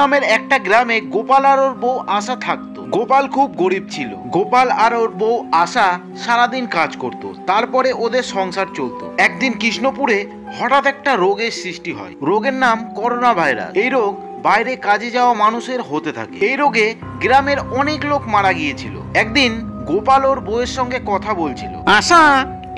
নামের একটা গ্রামে গোপাল আর ওর বউ আশা থাকতো। গোপাল খুব গরিব ছিল। গোপাল আর ওর বউ আশা সারাদিন কাজ করত, তারপরে ওদের সংসার চলতো। একদিন কৃষ্ণপুরে হঠাৎ একটা রোগের সৃষ্টি হয়। রোগের নাম করোনা ভাইরাস। এই রোগ বাইরে কাজে যাওয়া মানুষের হতে থাকে। এই রোগে গ্রামের অনেক লোক মারা গিয়েছিল। একদিন গোপাল ওর বউয়ের সঙ্গে কথা বলছিল। আশা,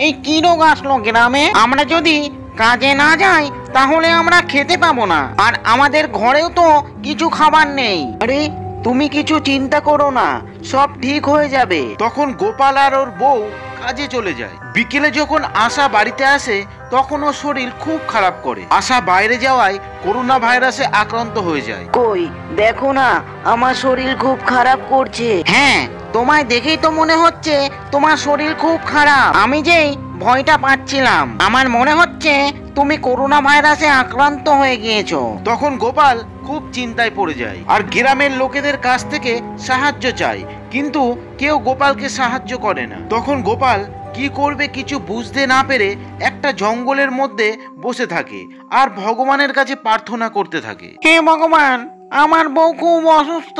এই কি রোগ আসলো গ্রামে? আমরা যদি কাজে না যাই তাহলে আমরা খেতে পাবো না, আর আমাদের ঘরেও তো কিছু খাবার নেই। আরে তুমি কিছু চিন্তা করো না, সব ঠিক হয়ে যাবে। তখন গোপাল আর ওর বউ কাজে চলে যায়। বিকেলে যখন আশা বাড়িতে আসে তখন ওর শরীর খুব খারাপ করে। আশা বাইরে যাওয়ায় করোনা ভাইরাসে আক্রান্ত হয়ে যায়। কই দেখো না, আমার শরীর খুব খারাপ করছে। হ্যাঁ, তোমায় দেখেই তো মনে হচ্ছে তোমার শরীর খুব খারাপ। আমি যেই ভয়টা পাচ্ছিলাম, আমার মনে হচ্ছে তুমি করোনা ভাইরাসে আক্রান্ত হয়ে গিয়েছো। তখন গোপাল খুব চিন্তায় পড়ে যায় আর গ্রামের লোকেদের কাছ থেকে সাহায্য চায়, কিন্তু কেউ গোপালকে সাহায্য করে না। তখন গোপাল কি করবে কিছু বুঝতে না পেরে একটা জঙ্গলের মধ্যে বসে থাকে আর ভগবানের কাছে প্রার্থনা করতে থাকে। হে ভগবান, আমার বউ খুব অসুস্থ,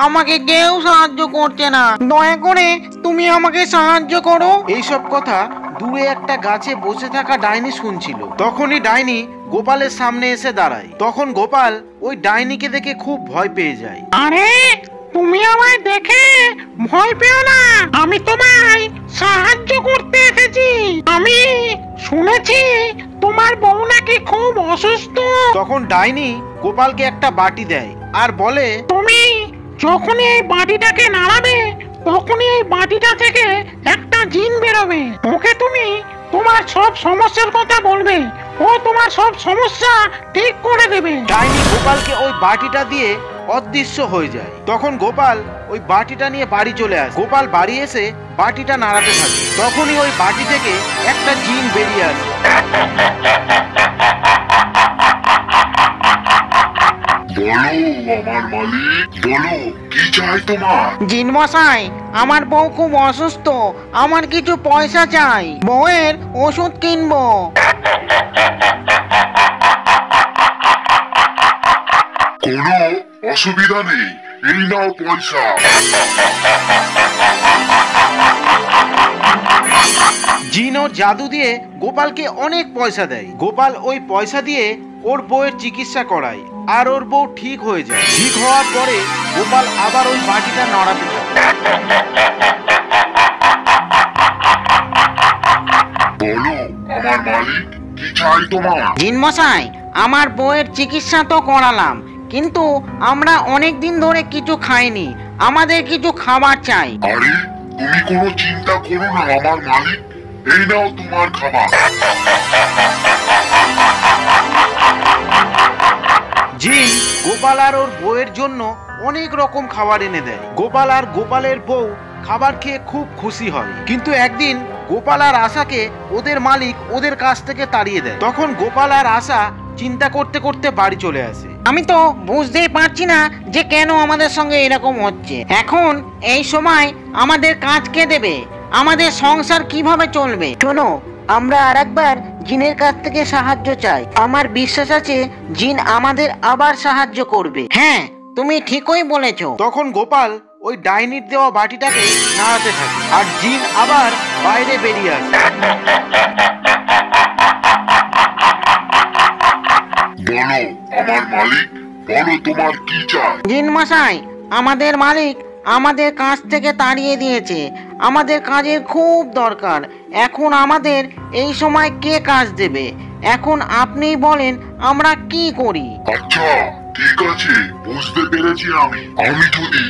আমাকে কেউ সাহায্য করছে না, দয়া করে তুমি আমাকে সাহায্য করো। এইসব কথা দূরে একটা গাছে বসে থাকা ডাইনি শুনছিল। তখনই ডাইনি গোপালের সামনে এসে দাঁড়ায়। তখন গোপাল ওই ডাইনিকে দেখে খুব ভয় পেয়ে যায়। আরে তুমি আমায় দেখে ভয় পেও না, আমি তোমায় সাহায্য করতে এসেছি। আমি শুনেছি তোমার বউ নাকি খুব অসুস্থ। তখন ডাইনি গোপালকে একটা বাটি দেয় আর বলে, তুমি যখনই এই বাটিটাকে নাড়াবে তখনই এই বাটিটা থেকে একটা জিন বেরোবে। ওকে তুমি তোমার সব সমস্যার কথা বলবে, ও তোমার সব সমস্যা ঠিক করে দেবে। ডাইনি গোপালকে ওই বাটিটা দিয়ে অদৃশ্য হয়ে যায়। তখন গোপাল ওই বাটিটা নিয়ে বাড়ি চলে আসে। গোপাল বাড়ি এসে বাটিটা নাড়াতে থাকে। তখনই ওই বাটি থেকে একটা জিন বেরিয়ে আসে। বলো আমার মালিক, বলো কি চাই তোমার? জিন মশাই, আমার বউ খুব অসুস্থ, আমার কিছু পয়সা চাই, বউয়ের ওষুধ কিনবো। কোনো অসুবিধা নেই, এই নাও পয়সা। জিন ওর জাদু দিয়ে গোপালকে অনেক পয়সা দেয়। গোপাল ওই পয়সা দিয়ে ওর বউয়ের চিকিৎসা করায় আর ওর বউ ঠিক হয়ে যায়। ঠিক হওয়ার পরে গোপাল আবার ওই বাটিটা নাড়াতে থাকে। বলো আমার মালিক, কি চাই তোমার? জিন মশাই, আমার বউয়ের চিকিৎসা তো করালাম, কিন্তু আমরা অনেক দিন ধরে কিছু খাইনি, আমাদের কিছু খাবার চাই। আরে তুমি কোনো চিন্তা করো না আমার মালিক, এই নাও তোমার খাবার। জিন গোপাল আর ওর বউয়ের জন্য অনেক রকম খাবার এনে দেয়। গোপাল আর গোপালের বউ খাবার খেয়ে খুব খুশি হয়। কিন্তু একদিন গোপাল আর আশাকে ওদের মালিক ওদের কাছ থেকে তাড়িয়ে দেয়। তখন গোপাল আর আশা চিন্তা করতে করতে বাড়ি চলে আসে। আমি তো বুঝতেই পারছি না যে কেন আমাদের সঙ্গে এরকম হচ্ছে। এখন এই সময় আমাদের কাজ কে দেবে, আমাদের সংসার কিভাবে চলবে? শোনো, আমরা আরেকবার জিনের কাছ থেকে সাহায্য চাই। আমার বিশ্বাস আছে জিন আমাদের আবার সাহায্য করবে। হ্যাঁ, তুমি ঠিকই বলেছো। তখন গোপাল ওই ডাইনির দেওয়া বাটিটাকে নাড়াতে থাকে আর জিন আবার বাইরে বেরিয়ে আসে। বলো আমার মালিক, বলো তোমার কি চাই? জিন মশাই, আমাদের মালিক আমাদের কাজ থেকে তাড়িয়ে দিয়েছে, আমাদের কাজের খুব দরকার। এখন আমাদের এই সময় কে কাজ দেবে? এখন আপনি বলেন আমরা কি করি? আচ্ছা ঠিক আছে, বুঝতে পেরেছি। আমি যদি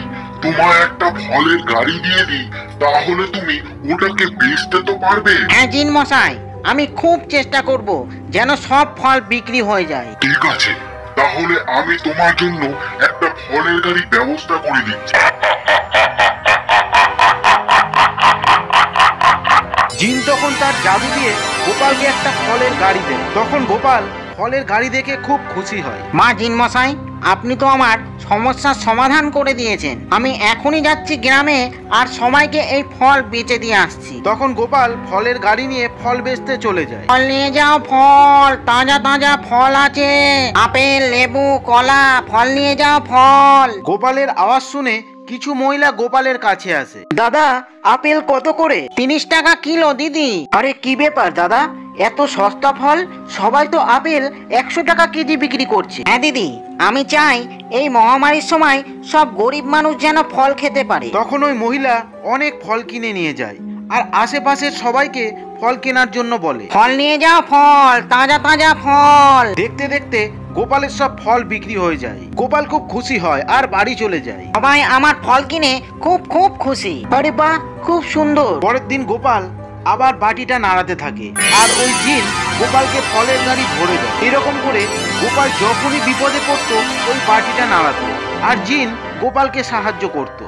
তোমায় একটা ফলের গাড়ি দিয়ে দিই তাহলে তুমি ওটাকে বেচতে তো পারবে। হ্যাঁ জিন মশাই, আমি খুব চেষ্টা করব যেন সব ফল বিক্রি হয়ে যায়। ঠিক আছে, তাহলে আমি তোমার জন্য একটা ফলের গাড়ির ব্যবস্থা করে দিচ্ছি। জিন তখন তার জাদু দিয়ে গোপালকে একটা ফলের গাড়ি দেয়। তখন গোপাল ফলের গাড়ি দেখে খুব খুশি হয়। মা জিন মশাই, আপনি তো আমার সমস্যার সমাধান করে দিয়েছেন। আমি এখনই যাচ্ছি গ্রামে আর সবাইকে এই ফল বেচে দিয়ে আসছি। তখন গোপাল ফলের গাড়ি নিয়ে ফল বেচতে চলে যায়। ফল নিয়ে যাও, ফল, তাজা তাজা ফল আছে, আপেল, লেবু, কলা, ফল নিয়ে যাও, ফল। গোপালের আওয়াজ শুনে কিছু মহিলা গোপালের কাছে আসে। দাদা, আপেল কত করে? 30 টাকা কিলো দিদি। আরে কি ব্যাপার দাদা, এত সস্তা ফল? সবাই তো আপেল 100 টাকা কেজি বিক্রি করছে। হ্যাঁ দিদি, আমি চাই এই মহামারীর সময় সব গরিব মানুষ যেন ফল খেতে পারে। তখন ওই মহিলা অনেক ফল কিনে নিয়ে যায় আর আশেপাশের সবাইকে ফল কেনার জন্য বলে। ফল নিয়ে যাও, ফল, তাজা তাজা ফল। দেখতে দেখতে গোপালের সব ফল বিক্রি হয়ে যায়। গোপাল খুব খুশি হয় আর বাড়ি চলে যায়। সবাই আমার ফল কিনে খুব খুব খুশি। আরে বাহ, খুব সুন্দর। পরের দিন গোপাল আবার বাটিটা নাড়াতে থাকে আর ওই জিন গোপালকে ফলের গাড়ি ভরে দেয়। এরকম করে গোপাল যখনই বিপদে পড়তো ওই বাটিটা নাড়াতো আর জিন গোপালকে সাহায্য করতো।